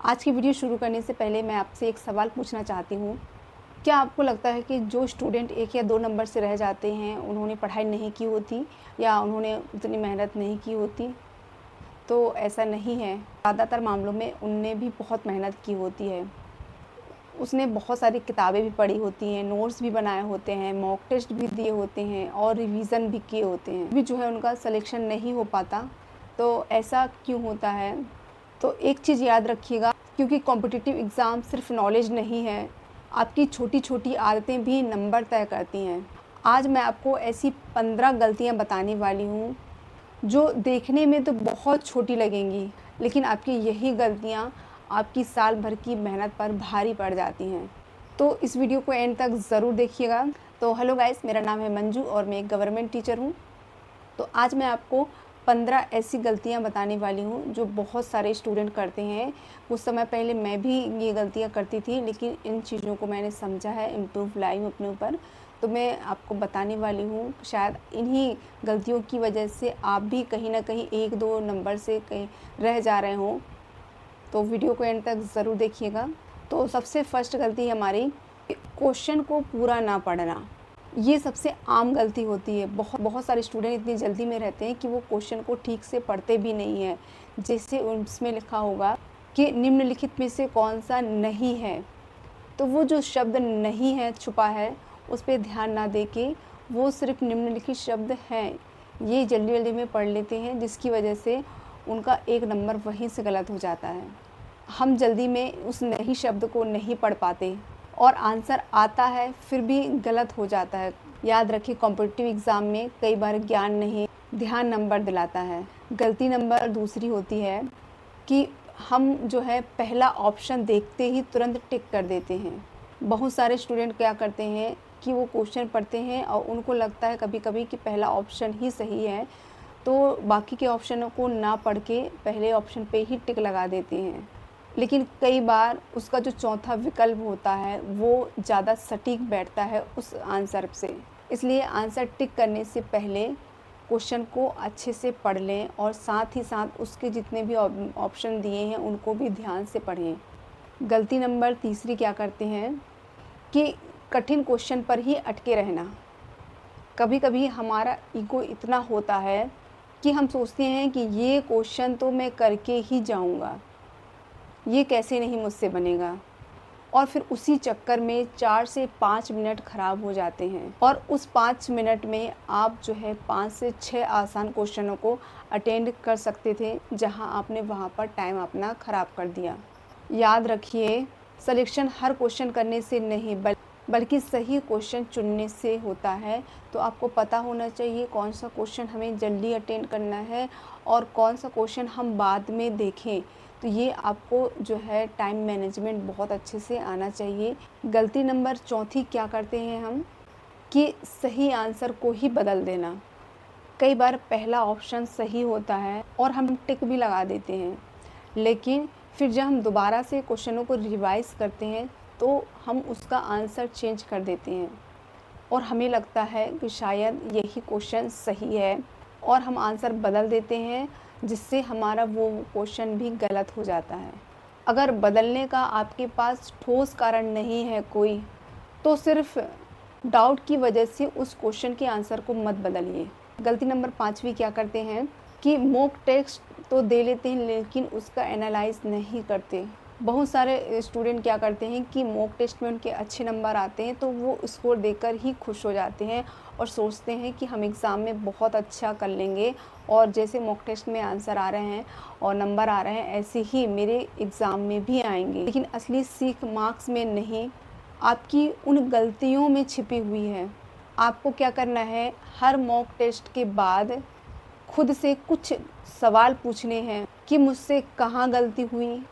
आज की वीडियो शुरू करने से पहले मैं आपसे एक सवाल पूछना चाहती हूँ। क्या आपको लगता है कि जो स्टूडेंट 1 या 2 नंबर से रह जाते हैं, उन्होंने पढ़ाई नहीं की होती या उन्होंने उतनी मेहनत नहीं की होती? तो ऐसा नहीं है। ज़्यादातर मामलों में उनने भी बहुत मेहनत की होती है। उसने बहुत सारी किताबें भी पढ़ी होती हैं, नोट्स भी बनाए होते हैं, मॉक टेस्ट भी दिए होते हैं और रिवीज़न भी किए होते हैं। भी जो है उनका सिलेक्शन नहीं हो पाता। तो ऐसा क्यों होता है? तो एक चीज़ याद रखिएगा, क्योंकि कॉम्पिटिटिव एग्ज़ाम सिर्फ नॉलेज नहीं है, आपकी छोटी-छोटी आदतें भी नंबर तय करती हैं। आज मैं आपको ऐसी 15 गलतियाँ बताने वाली हूँ, जो देखने में तो बहुत छोटी लगेंगी, लेकिन आपकी यही गलतियाँ आपकी साल भर की मेहनत पर भारी पड़ जाती हैं। तो इस वीडियो को एंड तक ज़रूर देखिएगा। तो हेलो गाइस, मेरा नाम है मंजू और मैं एक गवर्नमेंट टीचर हूँ। तो आज मैं आपको 15 ऐसी गलतियाँ बताने वाली हूँ जो बहुत सारे स्टूडेंट करते हैं। कुछ समय पहले मैं भी ये गलतियाँ करती थी, लेकिन इन चीज़ों को मैंने समझा है, इम्प्रूव लाई हूँ अपने ऊपर। तो मैं आपको बताने वाली हूँ, शायद इन्हीं गलतियों की वजह से आप भी कहीं ना कहीं 1-2 नंबर से कहीं रह जा रहे हों। तो वीडियो को एंड तक ज़रूर देखिएगा। तो सबसे फर्स्ट गलती हमारी, क्वेश्चन को पूरा ना पढ़ना। ये सबसे आम गलती होती है। बहुत सारे स्टूडेंट इतनी जल्दी में रहते हैं कि वो क्वेश्चन को ठीक से पढ़ते भी नहीं हैं। जैसे उसमें लिखा होगा कि निम्नलिखित में से कौन सा नहीं है, तो वो जो शब्द नहीं है छुपा है, उस पे ध्यान ना दे के वो सिर्फ निम्नलिखित शब्द हैं, ये जल्दी-जल्दी में पढ़ लेते हैं, जिसकी वजह से उनका 1 नंबर वहीं से गलत हो जाता है। हम जल्दी में उस नहीं शब्द को नहीं पढ़ पाते और आंसर आता है फिर भी गलत हो जाता है। याद रखिए, कॉम्पिटिटिव एग्ज़ाम में कई बार ज्ञान नहीं, ध्यान नंबर दिलाता है। गलती नंबर दूसरी होती है कि हम जो है पहला ऑप्शन देखते ही तुरंत टिक कर देते हैं। बहुत सारे स्टूडेंट क्या करते हैं कि वो क्वेश्चन पढ़ते हैं और उनको लगता है कभी-कभी कि पहला ऑप्शन ही सही है, तो बाकी के ऑप्शनों को ना पढ़ के पहले ऑप्शन पे ही टिक लगा देते हैं। लेकिन कई बार उसका जो चौथा विकल्प होता है वो ज़्यादा सटीक बैठता है उस आंसर से। इसलिए आंसर टिक करने से पहले क्वेश्चन को अच्छे से पढ़ लें और साथ ही साथ उसके जितने भी ऑप्शन दिए हैं उनको भी ध्यान से पढ़ें। गलती नंबर तीसरी क्या करते हैं कि कठिन क्वेश्चन पर ही अटके रहना। कभी-कभी हमारा ईगो इतना होता है कि हम सोचते हैं कि ये क्वेश्चन तो मैं करके ही जाऊँगा, ये कैसे नहीं मुझसे बनेगा, और फिर उसी चक्कर में 4 से 5 मिनट ख़राब हो जाते हैं और उस 5 मिनट में आप जो है 5 से 6 आसान क्वेश्चनों को अटेंड कर सकते थे, जहां आपने वहां पर टाइम अपना ख़राब कर दिया। याद रखिए, सिलेक्शन हर क्वेश्चन करने से नहीं बल्कि सही क्वेश्चन चुनने से होता है। तो आपको पता होना चाहिए कौन सा क्वेश्चन हमें जल्दी अटेंड करना है और कौन सा क्वेश्चन हम बाद में देखें। तो ये आपको जो है टाइम मैनेजमेंट बहुत अच्छे से आना चाहिए। गलती नंबर चौथी क्या करते हैं हम कि सही आंसर को ही बदल देना। कई बार पहला ऑप्शन सही होता है और हम टिक भी लगा देते हैं, लेकिन फिर जब हम दोबारा से क्वेश्चनों को रिवाइज़ करते हैं तो हम उसका आंसर चेंज कर देते हैं और हमें लगता है कि शायद यही क्वेश्चन सही है और हम आंसर बदल देते हैं, जिससे हमारा वो क्वेश्चन भी गलत हो जाता है। अगर बदलने का आपके पास ठोस कारण नहीं है कोई, तो सिर्फ डाउट की वजह से उस क्वेश्चन के आंसर को मत बदलिए। गलती नंबर 5वीं क्या करते हैं कि मॉक टेस्ट तो दे लेते हैं लेकिन उसका एनालाइज नहीं करते। बहुत सारे स्टूडेंट क्या करते हैं कि मॉक टेस्ट में उनके अच्छे नंबर आते हैं तो वो स्कोर देखकर ही खुश हो जाते हैं और सोचते हैं कि हम एग्ज़ाम में बहुत अच्छा कर लेंगे और जैसे मॉक टेस्ट में आंसर आ रहे हैं और नंबर आ रहे हैं, ऐसे ही मेरे एग्ज़ाम में भी आएंगे। लेकिन असली सीख मार्क्स में नहीं, आपकी उन गलतियों में छिपी हुई है। आपको क्या करना है, हर मॉक टेस्ट के बाद खुद से कुछ सवाल पूछने हैं कि मुझसे कहाँ गलती हुई,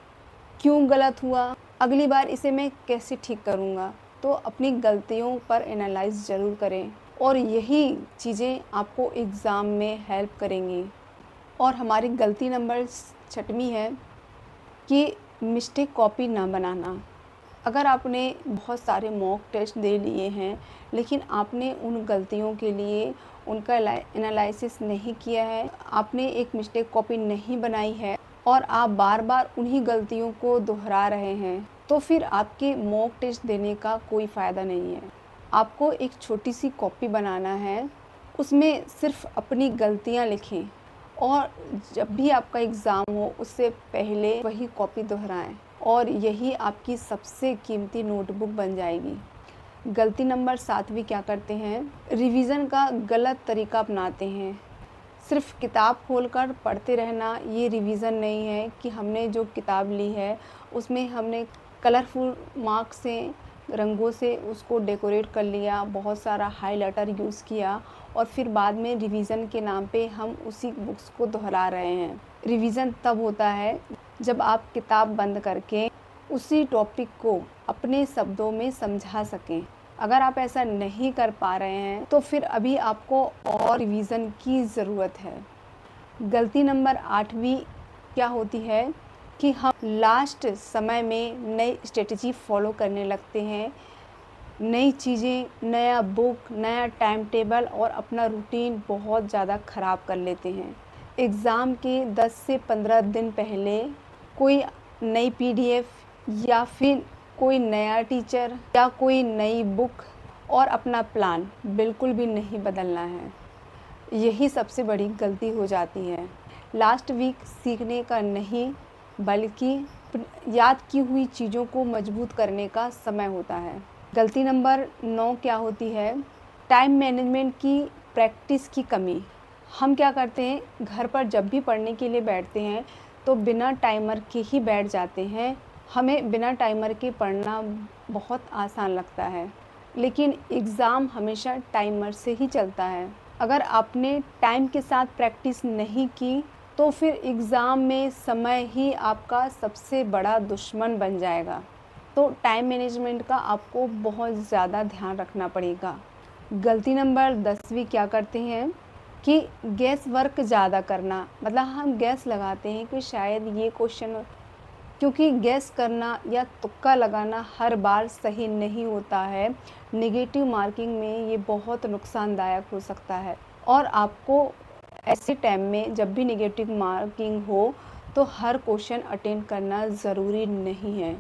क्यों गलत हुआ, अगली बार इसे मैं कैसे ठीक करूँगा। तो अपनी गलतियों पर एनालाइज़ ज़रूर करें और यही चीज़ें आपको एग्ज़ाम में हेल्प करेंगी। और हमारी गलती नंबर 6वीं है कि मिस्टेक कॉपी ना बनाना। अगर आपने बहुत सारे मॉक टेस्ट दे लिए हैं लेकिन आपने उन गलतियों के लिए उनका एनालिसिस नहीं किया है, आपने एक मिस्टेक कॉपी नहीं बनाई है, और आप बार बार उन्हीं गलतियों को दोहरा रहे हैं, तो फिर आपके मॉक टेस्ट देने का कोई फ़ायदा नहीं है। आपको एक छोटी सी कॉपी बनाना है, उसमें सिर्फ अपनी गलतियाँ लिखें और जब भी आपका एग्ज़ाम हो उससे पहले वही कॉपी दोहराएं और यही आपकी सबसे कीमती नोटबुक बन जाएगी। गलती नंबर 7वीं क्या करते हैं, रिवीज़न का गलत तरीका अपनाते हैं। सिर्फ किताब खोलकर पढ़ते रहना ये रिवीज़न नहीं है कि हमने जो किताब ली है उसमें हमने कलरफुल मार्क से, रंगों से उसको डेकोरेट कर लिया, बहुत सारा हाइलाइटर यूज़ किया और फिर बाद में रिवीज़न के नाम पे हम उसी बुक्स को दोहरा रहे हैं। रिवीज़न तब होता है जब आप किताब बंद करके उसी टॉपिक को अपने शब्दों में समझा सकें। अगर आप ऐसा नहीं कर पा रहे हैं तो फिर अभी आपको और रिवीज़न की ज़रूरत है। गलती नंबर 8वीं क्या होती है कि हम लास्ट समय में नई स्ट्रेटजी फॉलो करने लगते हैं, नई चीज़ें, नया बुक, नया टाइम टेबल और अपना रूटीन बहुत ज़्यादा ख़राब कर लेते हैं। एग्ज़ाम के 10 से 15 दिन पहले कोई नई पीडीएफ या फिर कोई नया टीचर या कोई नई बुक और अपना प्लान बिल्कुल भी नहीं बदलना है। यही सबसे बड़ी गलती हो जाती है। लास्ट वीक सीखने का नहीं बल्कि याद की हुई चीज़ों को मजबूत करने का समय होता है। गलती नंबर 9 क्या होती है, टाइम मैनेजमेंट की प्रैक्टिस की कमी। हम क्या करते हैं, घर पर जब भी पढ़ने के लिए बैठते हैं तो बिना टाइमर के ही बैठ जाते हैं। हमें बिना टाइमर के पढ़ना बहुत आसान लगता है, लेकिन एग्ज़ाम हमेशा टाइमर से ही चलता है। अगर आपने टाइम के साथ प्रैक्टिस नहीं की तो फिर एग्ज़ाम में समय ही आपका सबसे बड़ा दुश्मन बन जाएगा। तो टाइम मैनेजमेंट का आपको बहुत ज़्यादा ध्यान रखना पड़ेगा। गलती नंबर 10वीं क्या करते हैं कि गैस वर्क ज़्यादा करना, मतलब हम गैस लगाते हैं कि शायद ये क्वेश्चन, क्योंकि गैस करना या तुक्का लगाना हर बार सही नहीं होता है। नेगेटिव मार्किंग में ये बहुत नुकसानदायक हो सकता है और आपको ऐसे टाइम में जब भी नेगेटिव मार्किंग हो तो हर क्वेश्चन अटेंड करना ज़रूरी नहीं है।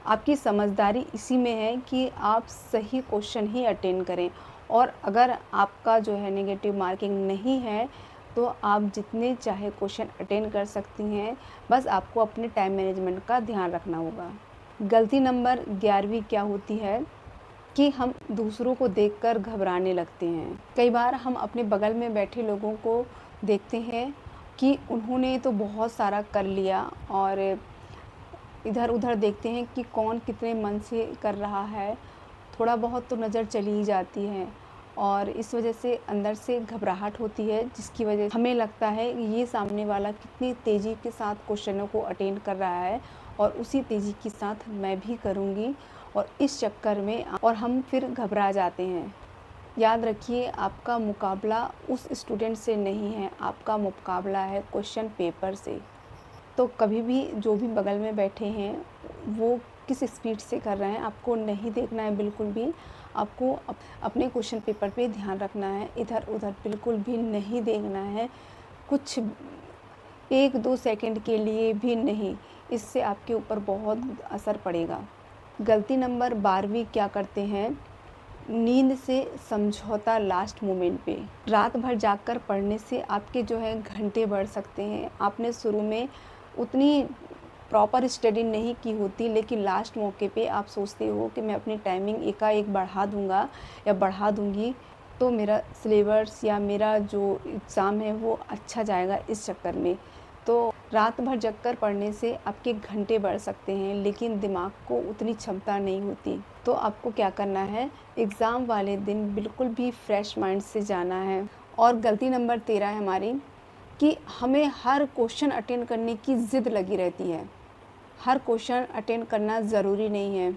आपकी समझदारी इसी में है कि आप सही क्वेश्चन ही अटेंड करें और अगर आपका जो है नेगेटिव मार्किंग नहीं है तो आप जितने चाहे क्वेश्चन अटेंड कर सकती हैं, बस आपको अपने टाइम मैनेजमेंट का ध्यान रखना होगा। गलती नंबर 11वीं क्या होती है कि हम दूसरों को देखकर घबराने लगते हैं। कई बार हम अपने बगल में बैठे लोगों को देखते हैं कि उन्होंने तो बहुत सारा कर लिया और इधर उधर देखते हैं कि कौन कितने मन से कर रहा है, थोड़ा बहुत तो नज़र चली ही जाती है और इस वजह से अंदर से घबराहट होती है, जिसकी वजह से हमें लगता है कि ये सामने वाला कितनी तेज़ी के साथ क्वेश्चनों को अटेंड कर रहा है और उसी तेज़ी के साथ मैं भी करूँगी और इस चक्कर में और हम फिर घबरा जाते हैं। याद रखिए, आपका मुकाबला उस स्टूडेंट से नहीं है, आपका मुकाबला है क्वेश्चन पेपर से। तो कभी भी जो भी बगल में बैठे हैं वो किस स्पीड से कर रहे हैं आपको नहीं देखना है बिल्कुल भी। आपको अपने क्वेश्चन पेपर पे ध्यान रखना है, इधर उधर बिल्कुल भी नहीं देखना है, कुछ 1-2 सेकंड के लिए भी नहीं। इससे आपके ऊपर बहुत असर पड़ेगा। गलती नंबर 12वीं क्या करते हैं, नींद से समझौता लास्ट मोमेंट पे। रात भर जागकर पढ़ने से आपके जो है घंटे बढ़ सकते हैं। आपने शुरू में उतनी प्रॉपर स्टडी नहीं की होती, लेकिन लास्ट मौके पे आप सोचते हो कि मैं अपनी टाइमिंग एकाएक बढ़ा दूंगा या बढ़ा दूंगी तो मेरा सिलेबस या मेरा जो एग्ज़ाम है वो अच्छा जाएगा। इस चक्कर में तो रात भर जगकर पढ़ने से आपके घंटे बढ़ सकते हैं, लेकिन दिमाग को उतनी क्षमता नहीं होती। तो आपको क्या करना है, एग्ज़ाम वाले दिन बिल्कुल भी फ्रेश माइंड से जाना है। और गलती नंबर 13 है हमारी कि हमें हर क्वेश्चन अटेंड करने की ज़िद लगी रहती है। हर क्वेश्चन अटेंड करना ज़रूरी नहीं है।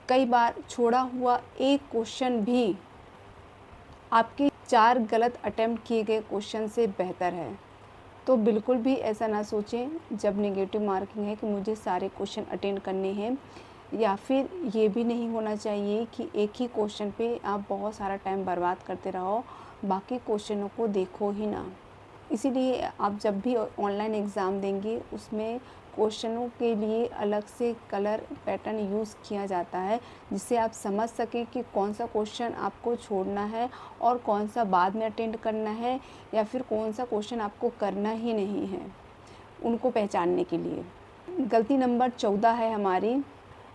कई बार छोड़ा हुआ एक क्वेश्चन भी आपके 4 गलत अटेम्प्ट किए गए क्वेश्चन से बेहतर है। तो बिल्कुल भी ऐसा ना सोचें जब नेगेटिव मार्किंग है कि मुझे सारे क्वेश्चन अटेंड करने हैं, या फिर ये भी नहीं होना चाहिए कि एक ही क्वेश्चन पे आप बहुत सारा टाइम बर्बाद करते रहो, बाकी क्वेश्चनों को देखो ही ना। इसीलिए आप जब भी ऑनलाइन एग्ज़ाम देंगे उसमें क्वेश्चनों के लिए अलग से कलर पैटर्न यूज़ किया जाता है, जिससे आप समझ सकें कि कौन सा क्वेश्चन आपको छोड़ना है और कौन सा बाद में अटेंड करना है, या फिर कौन सा क्वेश्चन आपको करना ही नहीं है, उनको पहचानने के लिए। गलती नंबर 14 है हमारी,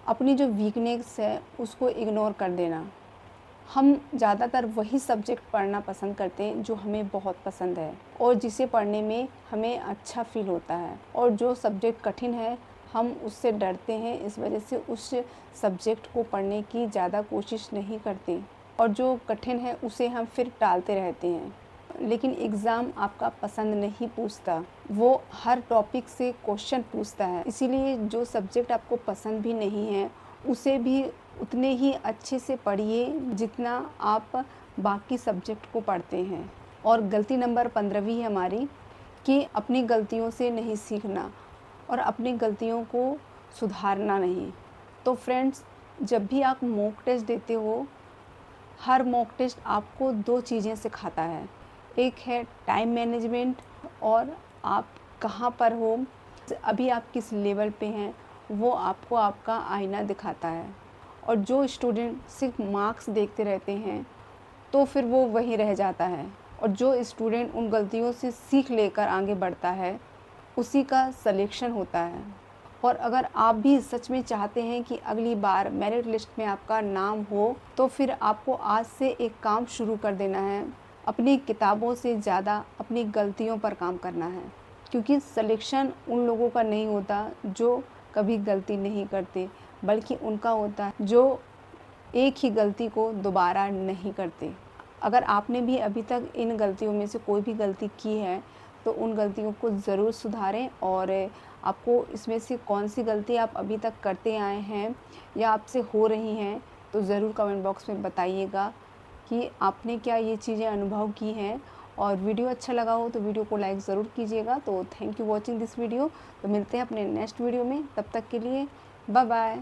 अपनी जो वीकनेस है उसको इग्नोर कर देना। हम ज़्यादातर वही सब्जेक्ट पढ़ना पसंद करते हैं जो हमें बहुत पसंद है और जिसे पढ़ने में हमें अच्छा फ़ील होता है, और जो सब्जेक्ट कठिन है हम उससे डरते हैं, इस वजह से उस सब्जेक्ट को पढ़ने की ज़्यादा कोशिश नहीं करते, और जो कठिन है उसे हम फिर टालते रहते हैं। लेकिन एग्ज़ाम आपका पसंद नहीं पूछता, वो हर टॉपिक से क्वेश्चन पूछता है। इसीलिए जो सब्जेक्ट आपको पसंद भी नहीं है उसे भी उतने ही अच्छे से पढ़िए जितना आप बाकी सब्जेक्ट को पढ़ते हैं। और गलती नंबर 15वीं है हमारी कि अपनी गलतियों से नहीं सीखना और अपनी गलतियों को सुधारना नहीं। तो फ्रेंड्स, जब भी आप मॉक टेस्ट देते हो, हर मॉक टेस्ट आपको 2 चीज़ें सिखाता है। एक है टाइम मैनेजमेंट, और आप कहाँ पर हो, अभी आप किस लेवल पे हैं, वो आपको आपका आईना दिखाता है। और जो स्टूडेंट सिर्फ मार्क्स देखते रहते हैं तो फिर वो वहीं रह जाता है, और जो स्टूडेंट उन गलतियों से सीख लेकर आगे बढ़ता है उसी का सिलेक्शन होता है। और अगर आप भी सच में चाहते हैं कि अगली बार मेरिट लिस्ट में आपका नाम हो, तो फिर आपको आज से एक काम शुरू कर देना है, अपनी किताबों से ज़्यादा अपनी गलतियों पर काम करना है। क्योंकि सिलेक्शन उन लोगों का नहीं होता जो कभी गलती नहीं करते, बल्कि उनका होता है जो एक ही गलती को दोबारा नहीं करते। अगर आपने भी अभी तक इन गलतियों में से कोई भी गलती की है तो उन गलतियों को ज़रूर सुधारें, और आपको इसमें से कौन सी गलती आप अभी तक करते आए हैं या आपसे हो रही हैं, तो ज़रूर कमेंट बॉक्स में बताइएगा कि आपने क्या ये चीज़ें अनुभव की हैं। और वीडियो अच्छा लगा हो तो वीडियो को लाइक ज़रूर कीजिएगा। तो thank you watching this video. तो मिलते हैं अपने नेक्स्ट वीडियो में, तब तक के लिए बाय बाय।